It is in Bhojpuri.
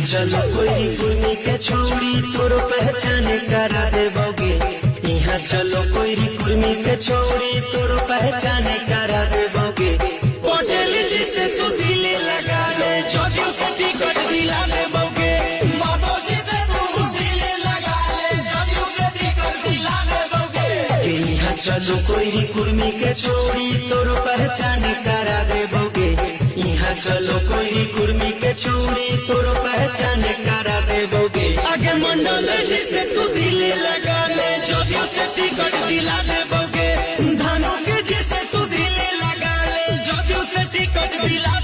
चलो कोई कुर्मी के छोड़ी तोर पहचान करा देबोगे। यहाँ चलो कोई कुर्मी के छोड़ी तोर पहचान करा देबोगे। पटेल जी से तू दिल लगा ले, जदयू से टिकट दिला देबोगे। माधव जी से तू दिल लगा ले, जदयू से टिकट दिला देबोगे। यहाँ चलो कोई कुर्मी के छोड़ी तोर पहचान करा देबोगे। यहाँ चलो कोई कुर्मी के छोड़ी तोर पहचान करा देबोगे। आगे मंडल जी से तू दिल लगा ले, जदयू से टिकट दिला देबोगे। धानु के जी से तू दिल लगा ले, जदयू से टिकट दिला